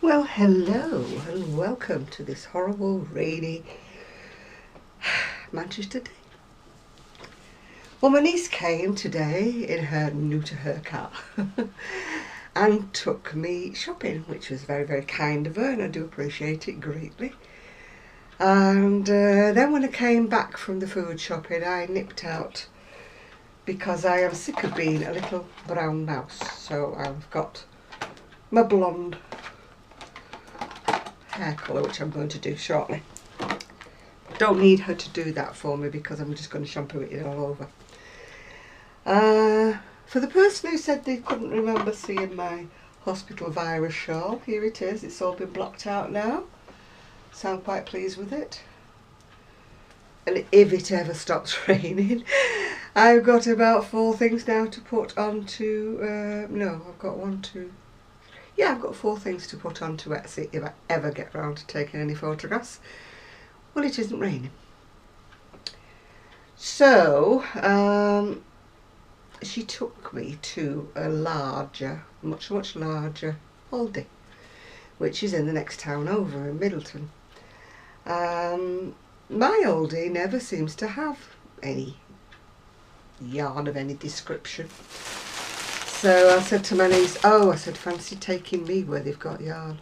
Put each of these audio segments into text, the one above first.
Well, hello and welcome to this horrible, rainy Manchester day. Well, my niece came today in her new-to-her car and took me shopping, which was very, very kind of her, and I do appreciate it greatly. And then when I came back from the food shopping, I nipped out because I am sick of being a little brown mouse. So I've got my blonde hair colour, which I'm going to do shortly. Don't need her to do that for me because I'm just going to shampoo it all over. For the person who said they couldn't remember seeing my hospital virus shawl, here it is. It's all been blocked out now, so I'm quite pleased with it. And if it ever stops raining, I've got about 4 things now to put onto, I've got 1, 2, yeah, I've got 4 things to put onto Etsy if I ever get round to taking any photographs. Well, it isn't raining. So, she took me to a larger, much larger Aldi, which is in the next town over in Middleton. My Aldi never seems to have any yarn of any description. So I said to my niece, I said, fancy taking me where they've got yarn.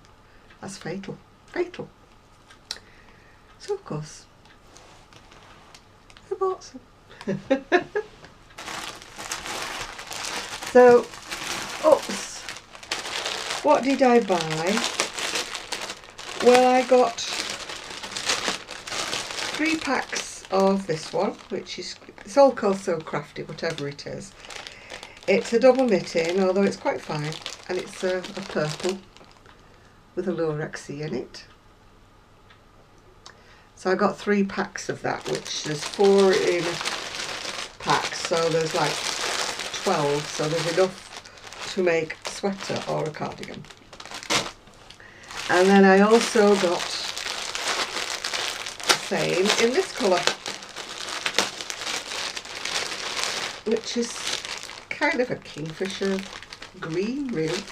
That's fatal, fatal. So of course, I bought some. So, oops, what did I buy? Well, I got 3 packs of this one, which is, it's all called So Crafty, whatever it is. It's a double knitting, although it's quite fine, and it's a purple with a Lorexy in it. So I got 3 packs of that, which there's 4 in packs, so there's like 12, so there's enough to make a sweater or a cardigan. And then I also got the same in this colour, which is kind of a kingfisher green, really.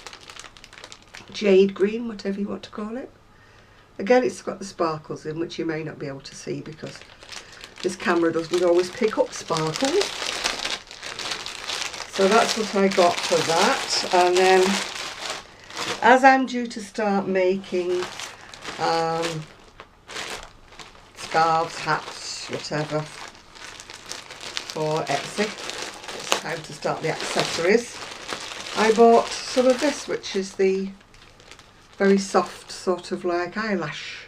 Jade green, whatever you want to call it. Again, it's got the sparkles in, which you may not be able to see because this camera doesn't always pick up sparkles. So that's what I got for that. And then, as I'm due to start making scarves, hats, whatever, for Etsy, it's time to start the accessories. I bought some of this, which is the very soft sort of like eyelash.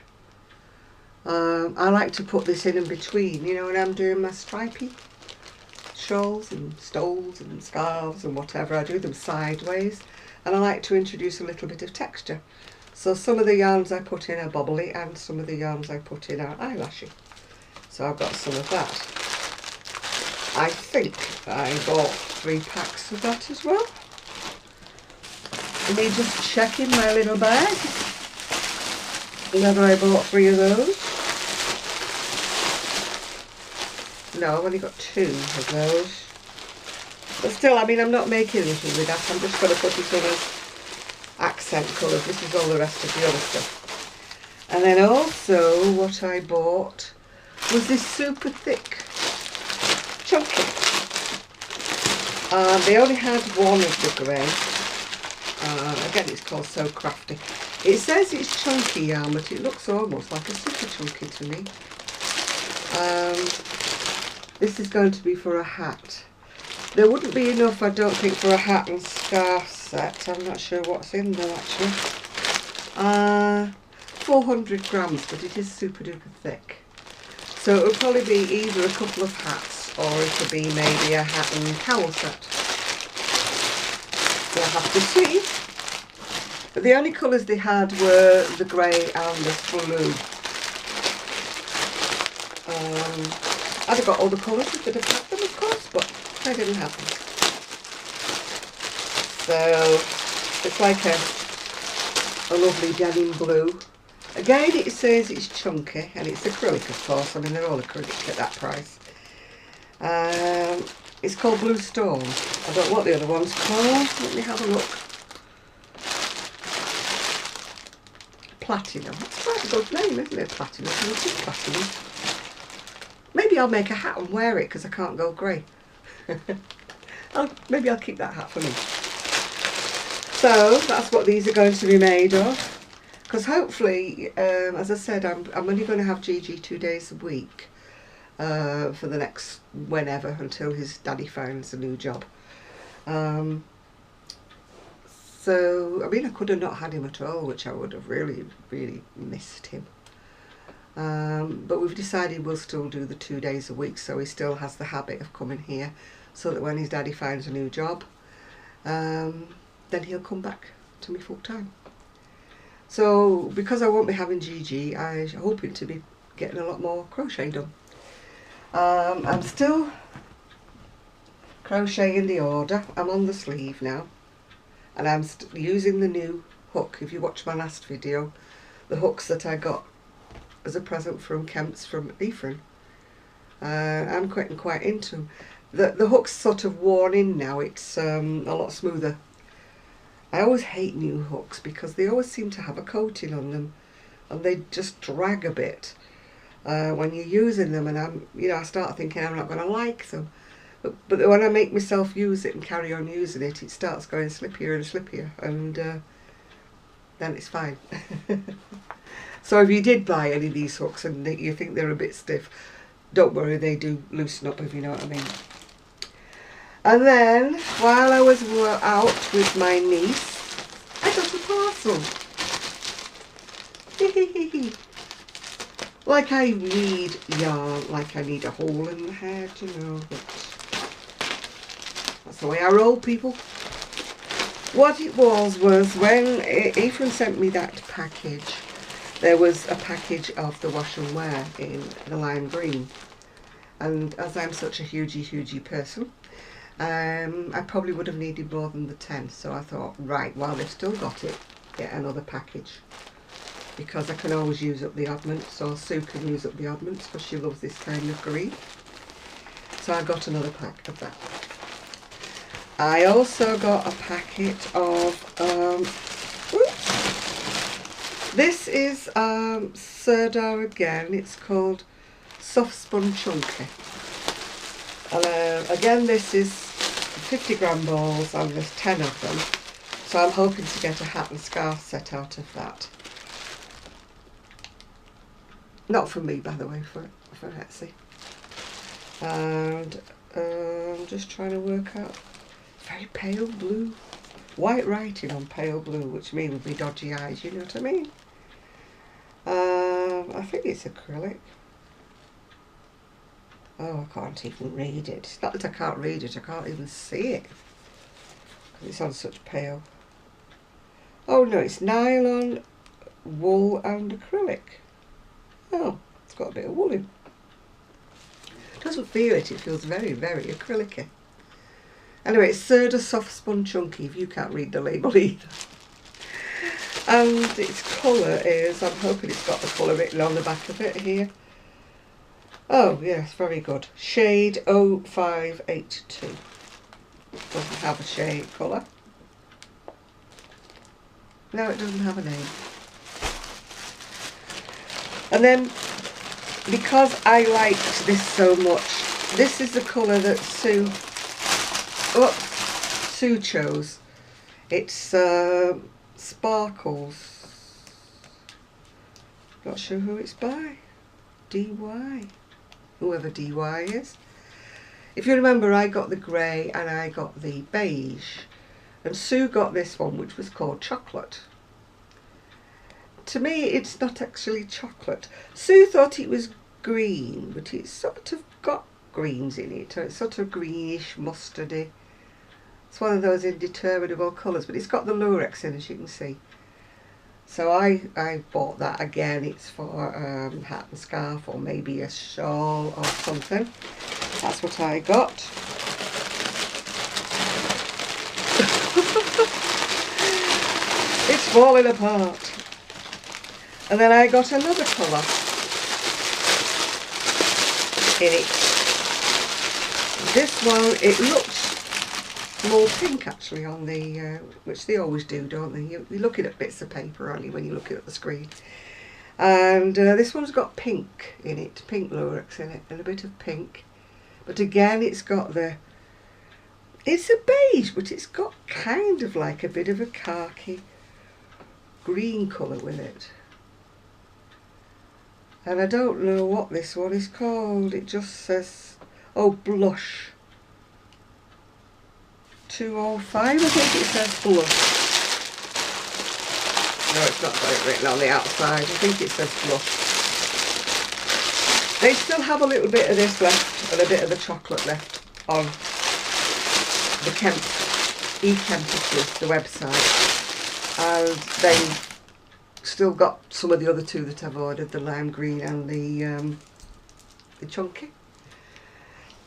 I like to put this in between, you know, when I'm doing my stripy shawls and stoles and scarves and whatever. I do them sideways, and I like to introduce a little bit of texture. So some of the yarns I put in are bobbly and some of the yarns I put in are eyelashy. So I've got some of that. I think I bought 3 packs of that as well. Let me just check in my little bag whether I bought 3 of those. No, I've only got 2 of those. But still, I mean, I'm not making anything with that. I'm just going to put it in as accent colours. This is all the rest of the other stuff. And then also what I bought was this super thick chunky. They only had 1 of the grey. Again, it's called So Crafty. It says it's chunky yarn, but it looks almost like a super chunky to me. This is going to be for a hat. There wouldn't be enough, I don't think, for a hat and scarf set. I'm not sure what's in there actually. 400 grams, but it is super duper thick. So it will probably be either a couple of hats or it'll be maybe a hat and cowl set. We'll have to see. But the only colours they had were the grey and the blue. I'd have got all the colours if I'd have had them, of course, but I didn't have them. So it's like a lovely denim blue. Again, it says it's chunky and it's acrylic, of course. I mean, they're all acrylic at that price. It's called Blue Storm. I don't know what the other one's called. Let me have a look. Platinum. That's quite a good name, isn't it? Platinum. Platinum. Maybe I'll make a hat and wear it because I can't go grey. Maybe I'll keep that hat for me. So that's what these are going to be made of. Because hopefully, as I said, I'm only going to have Gigi 2 days a week for the next whenever until his daddy finds a new job. So, I mean, I could have not had him at all, which I would have really, really missed him. But we've decided we'll still do the 2 days a week, so he still has the habit of coming here, so that when his daddy finds a new job, then he'll come back to me full time. So, because I won't be having Gigi, I'm hoping to be getting a lot more crochet done. I'm still crocheting the order. I'm on the sleeve now. And I'm using the new hook. If you watch my last video, the hooks that I got as a present from Kemps from Ephraim. I'm quite into them. The hook's sort of worn in now. It's a lot smoother. I always hate new hooks because they always seem to have a coating on them, and they just drag a bit when you're using them. And I start thinking I'm not going to like them. But when I make myself use it and carry on using it, it starts going slippier and slippier, and then it's fine. So if you did buy any of these hooks and you think they're a bit stiff, don't worry, they do loosen up, if you know what I mean. And then, while I was out with my niece, I got a parcel. Like I need yarn, like I need a hole in the head, you know. But that's the way I roll, people. What it was when Ephraim sent me that package, there was a package of the wash and wear in the lime green. And as I'm such a hugey person, I probably would have needed more than the 10. So I thought, right, while they've still got it, get another package. Because I can always use up the oddments, or Sue can use up the oddments because she loves this kind of green. So I got another pack of that. I also got a packet of, this is Serdar again. It's called Soft Spun Chunky. And again, this is 50 gram balls, and there's 10 of them. So I'm hoping to get a hat and scarf set out of that. Not for me, by the way, for Etsy. And I'm just trying to work out. Very pale blue. White writing on pale blue, which means would be dodgy eyes, you know what I mean? I think it's acrylic. Oh, I can't even read it. It's not that I can't read it, I can't even see it. Because it's on such pale. Oh no, it's nylon, wool and acrylic. Oh, it's got a bit of wool in. It doesn't feel it, it feels very, very acrylic-y. Anyway, it's Serdar Soft Spun Chunky, if you can't read the label either. And its colour is, I'm hoping it's got the colour written on the back of it here. Oh, yes, very good. Shade 0582. Doesn't have a shade colour. No, it doesn't have a name. And then, because I liked this so much, this is the colour that Sue chose. It's Sparkles. Not sure who it's by. DY. Whoever DY is. If you remember, I got the grey and I got the beige. And Sue got this one, which was called Chocolate. To me, it's not actually chocolate. Sue thought it was green, but it's sort of got greens in it. It's sort of greenish, mustardy. It's one of those indeterminable colours, but it's got the lurex in, as you can see. So I bought that again. It's for hat and scarf, or maybe a shawl or something. That's what I got. It's falling apart. And then I got another colour in it. This one, it looks more pink actually on the, which they always do, don't they? You're looking at bits of paper only when you're looking at the screen. And this one's got pink in it, pink lurex in it, and a bit of pink. But again, it's got it's a beige, but it's got kind of like a bit of a khaki green colour with it. And I don't know what this one is called. It just says, oh, blush. 205, I think it says blush. No, it's not got it written on the outside. I think it says blush. They still have a little bit of this left and a bit of the chocolate left on the Kemps, Kemps, the website. And they still got some of the other two that I've ordered, the lime green and the chunky.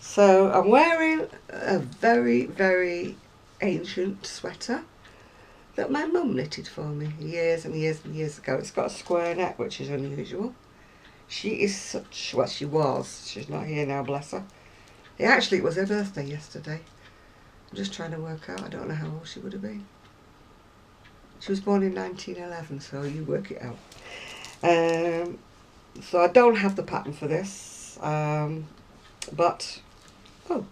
So I'm wearing a very, very ancient sweater that my mum knitted for me years and years and years ago. It's got a square neck, which is unusual. She is such, well, she was, she's not here now, bless her. Actually, it was her birthday yesterday. I'm just trying to work out, I don't know how old she would have been. She was born in 1911, so you work it out. So I don't have the pattern for this, but, oh,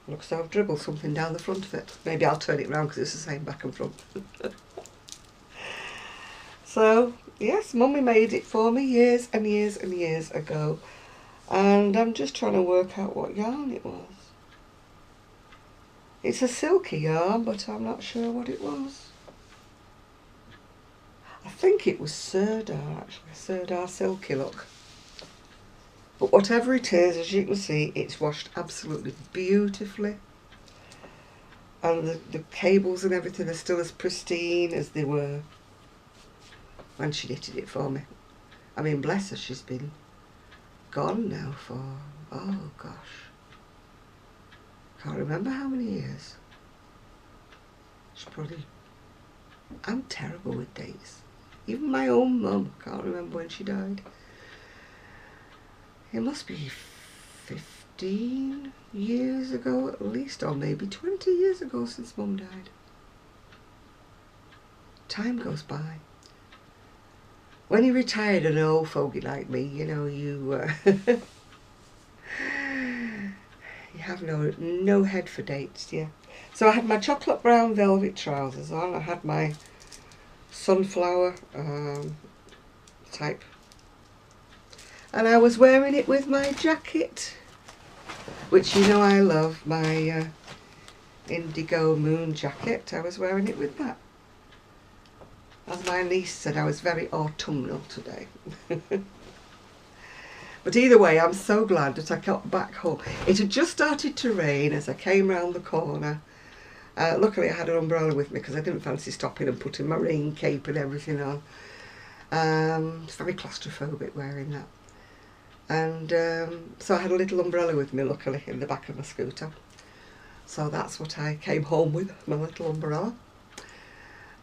looks like I've dribbled something down the front of it. Maybe I'll turn it around because it's the same back and front. So, yes, Mummy made it for me years and years and years ago. And I'm just trying to work out what yarn it was. It's a silky yarn, but I'm not sure what it was. I think it was Sirdar, actually. Sirdar silky look. But whatever it is, as you can see, it's washed absolutely beautifully. And the cables and everything are still as pristine as they were when she knitted it for me. I mean, bless her, she's been gone now for, oh gosh, can't remember how many years. She's probably, I'm terrible with dates. Even my own mum can't remember when she died. It must be 15 years ago at least, or maybe 20 years ago since Mum died. Time goes by. When you retired, an old fogey like me, you know, you you have no head for dates, yeah. So I had my chocolate brown velvet trousers on. I had my sunflower type. And I was wearing it with my jacket, which you know I love, my indigo moon jacket. I was wearing it with that. As my niece said, I was very autumnal today. But either way, I'm so glad that I got back home. It had just started to rain as I came round the corner. Luckily I had an umbrella with me because I didn't fancy stopping and putting my rain cape and everything on. It's very claustrophobic wearing that. And so I had a little umbrella with me, luckily, in the back of my scooter. So that's what I came home with, my little umbrella.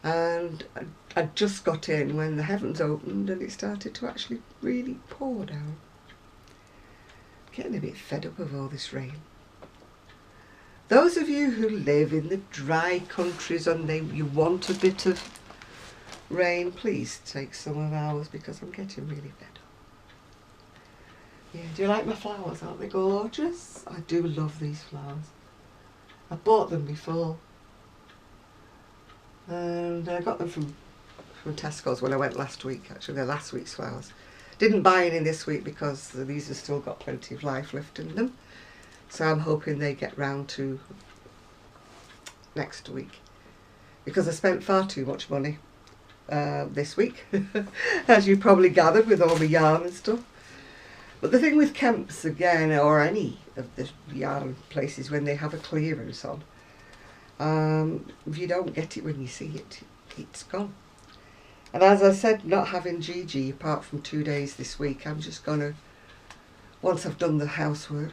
And I just got in when the heavens opened and it started to actually really pour down. Getting a bit fed up of all this rain. Those of you who live in the dry countries and you want a bit of rain, please take some of ours because I'm getting really fed up. Yeah, do you like my flowers? Aren't they gorgeous? I do love these flowers. I bought them before. And I got them from Tesco's when I went last week, actually. They're last week's flowers. Didn't buy any this week because these have still got plenty of life left in them. So I'm hoping they get round to next week. Because I spent far too much money this week, as you probably gathered with all the yarn and stuff. But the thing with Kemps again, or any of the yarn places when they have a clearance on, if you don't get it when you see it, it's gone. And as I said, not having Gigi apart from 2 days this week, I'm just going to, once I've done the housework,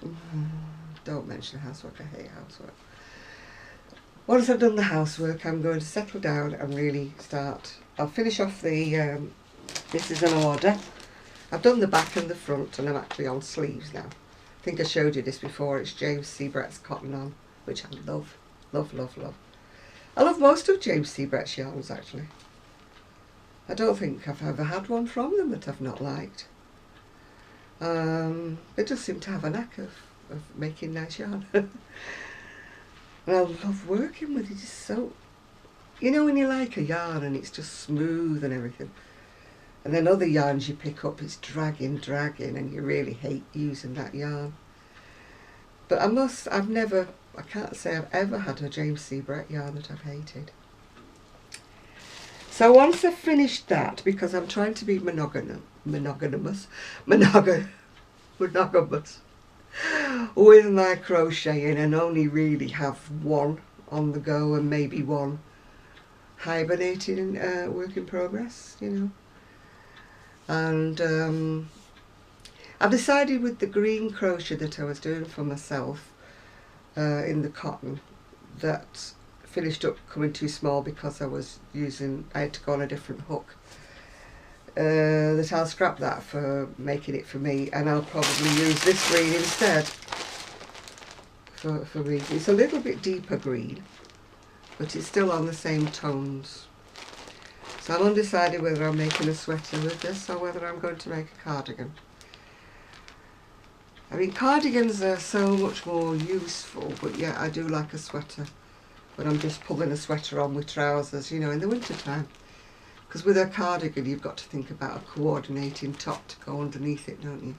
don't mention housework, I hate housework. Once I've done the housework, I'm going to settle down and really start. I'll finish off the, this is an order. I've done the back and the front and I'm actually on sleeves now. I think I showed you this before, it's James Seabrett's cotton on which I love, love, love, love. I love most of James C. Brett's yarns, actually. I don't think I've ever had one from them that I've not liked. They just seem to have a knack of making nice yarn. And I love working with it. It's so, you know, when you like a yarn and it's just smooth and everything, and then other yarns you pick up, it's dragging, and you really hate using that yarn. But I can't say I've ever had a James C. Brett yarn that I've hated. So once I've finished that, because I'm trying to be monogamous with my crocheting and only really have one on the go and maybe one hibernating work in progress, you know. And I've decided with the green crochet that I was doing for myself in the cotton, that finished up coming too small because I had to go on a different hook, that I'll scrap that for making it for me, and I'll probably use this green instead for me. It's a little bit deeper green, but it's still on the same tones. So I'm undecided whether I'm making a sweater with this or whether I'm going to make a cardigan. I mean, cardigans are so much more useful, but yeah, I do like a sweater when I'm just pulling a sweater on with trousers, you know, in the winter time. Because with a cardigan, you've got to think about a coordinating top to go underneath it, don't you?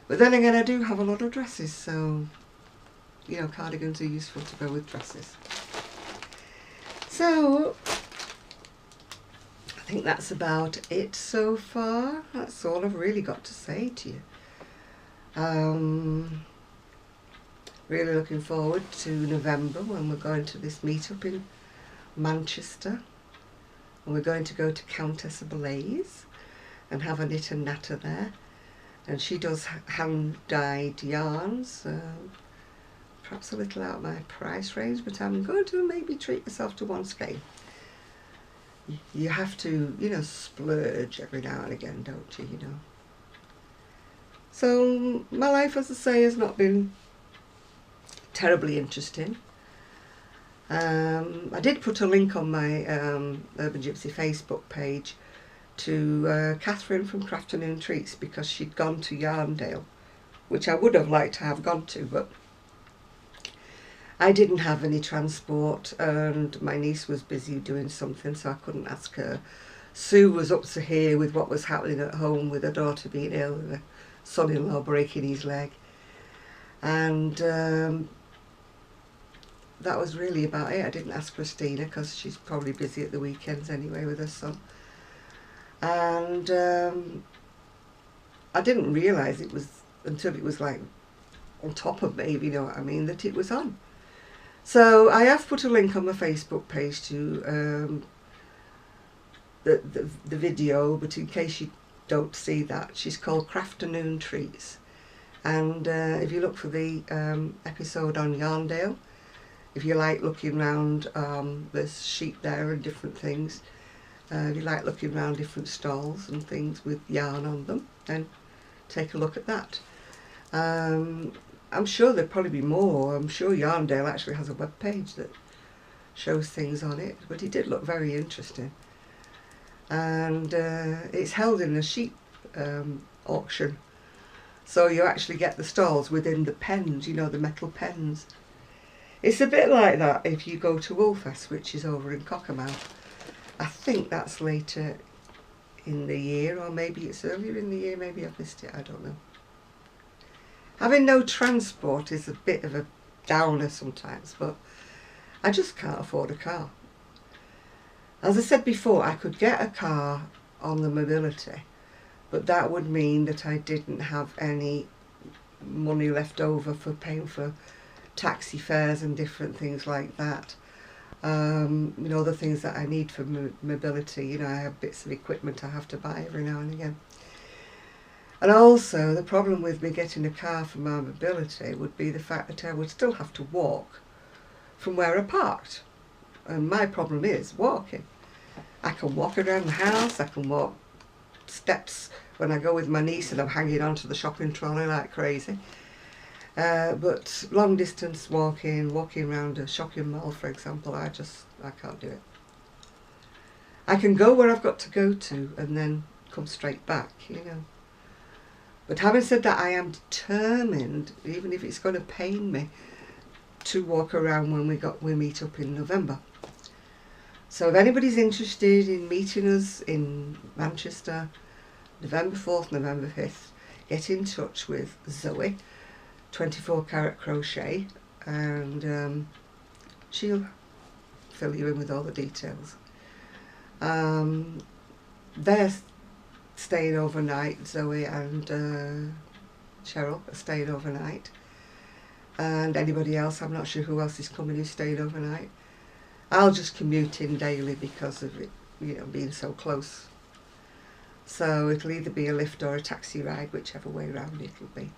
But then again, I do have a lot of dresses, so, you know, cardigans are useful to go with dresses. So, I think that's about it so far. That's all I've really got to say to you. Really looking forward to November when we're going to this meetup in Manchester, and we're going to go to Countess Blaze and have a knit and natter there, and she does hand dyed yarns, perhaps a little out of my price range, but I'm going to maybe treat myself to one skein. You have to, you know, splurge every now and again, don't you, you know. So my life, as I say, has not been terribly interesting. I did put a link on my Urban Gypsy Facebook page to Catherine from Crafternoon Treats, because she'd gone to Yarndale, which I would have liked to have gone to, but I didn't have any transport and my niece was busy doing something, so I couldn't ask her. Sue was up to here with what was happening at home with her daughter being ill and her son-in-law breaking his leg, and that was really about it. I didn't ask Christina because she's probably busy at the weekends anyway with her son, and I didn't realise it was until it was like on top of me, if you know what I mean, that it was on. So I have put a link on my Facebook page to the video, but in case you don't see that, she's called Crafternoon Treats, and if you look for the episode on Yarndale, if you like looking round, there's sheep there and different things, if you like looking around different stalls and things with yarn on them, then take a look at that. I'm sure there'll probably be more. I'm sure Yarndale actually has a web page that shows things on it, but it did look very interesting. And it's held in a sheep auction, so you actually get the stalls within the pens, you know, the metal pens. It's a bit like that if you go to Woolfest, which is over in Cockermouth. I think that's later in the year, or maybe it's earlier in the year, maybe I've missed it, I don't know. Having no transport is a bit of a downer sometimes, but I just can't afford a car. As I said before, I could get a car on the mobility, but that would mean that I didn't have any money left over for paying for taxi fares and different things like that. You know, the things that I need for mobility, you know, I have bits of equipment I have to buy every now and again. And also, the problem with me getting a car for my mobility would be the fact that I would still have to walk from where I parked. And my problem is walking. I can walk around the house, I can walk steps when I go with my niece and I'm hanging onto the shopping trolley like crazy. But long distance walking around a shopping mall, for example, I can't do it. I can go where I've got to go to and then come straight back, you know. But having said that, I am determined, even if it's going to pain me, to walk around when we meet up in November. So if anybody's interested in meeting us in Manchester, November 4th, November 5th, get in touch with Zoe, 24 Carat Crochet, and she'll fill you in with all the details. They're staying overnight, Zoe and Cheryl are staying overnight, and anybody else, I'm not sure who else is coming who's staying overnight. I'll just commute in daily because of it, you know, being so close. So it'll either be a lift or a taxi ride, whichever way round it'll be.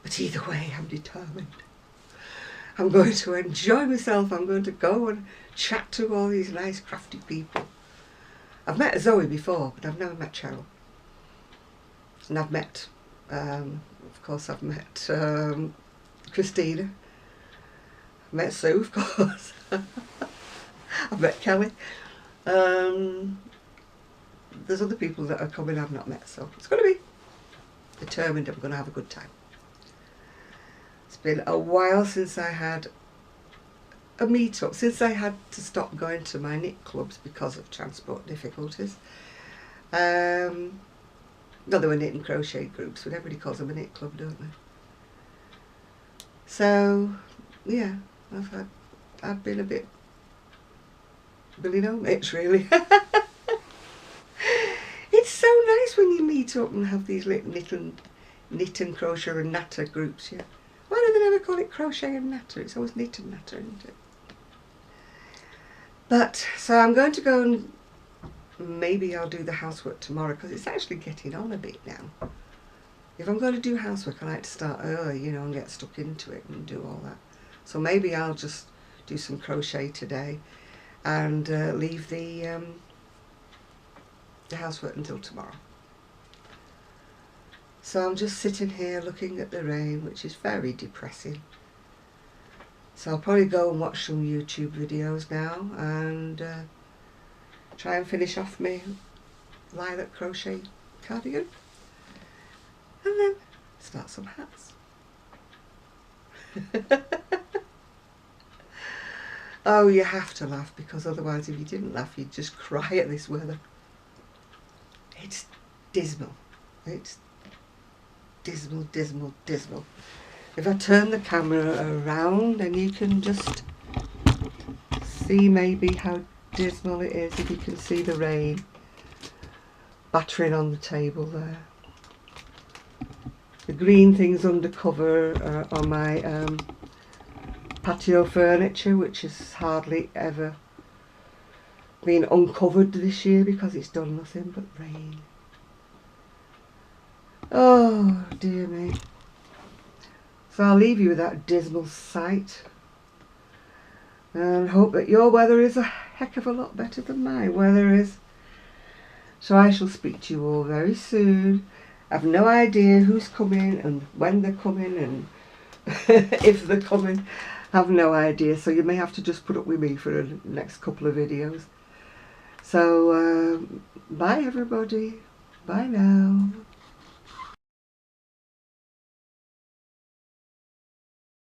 But either way, I'm determined. I'm going to enjoy myself. I'm going to go and chat to all these nice crafty people. I've met Zoe before, but I've never met Cheryl. And I've met, of course, I've met Christina. I've met Sue, of course. I've met Kelly. There's other people that are coming I've not met, so it's going to be determined I'm going to have a good time. It's been a while since I had a meet-up, since I had to stop going to my knit clubs because of transport difficulties. No, they were knit and crochet groups, but everybody calls them a knit club, don't they? So, yeah, I've been a bit Billy No Mitch, really. It's so nice when you meet up and have these little knit and crochet and natter groups, yeah. Why do they never call it crochet and natter? It's always knit and natter, isn't it? But, so I'm going to go and maybe I'll do the housework tomorrow because it's actually getting on a bit now. If I'm going to do housework, I like to start early, you know, and get stuck into it and do all that. So maybe I'll just do some crochet today and leave the housework until tomorrow. So I'm just sitting here looking at the rain, which is very depressing. So I'll probably go and watch some YouTube videos now and try and finish off my lilac crochet cardigan and then start some hats. Oh, you have to laugh because otherwise if you didn't laugh you'd just cry at this weather. It's dismal. It's dismal, dismal, dismal. If I turn the camera around and you can just see maybe how dismal it is, if you can see the rain battering on the table there. The green things under cover are my patio furniture, which has hardly ever been uncovered this year because it's done nothing but rain. Oh dear me. So I'll leave you with that dismal sight and hope that your weather is a heck of a lot better than my weather is. So I shall speak to you all very soon. I've no idea who's coming and when they're coming and if they're coming. I've no idea, so you may have to just put up with me for the next couple of videos. So bye everybody. Bye now.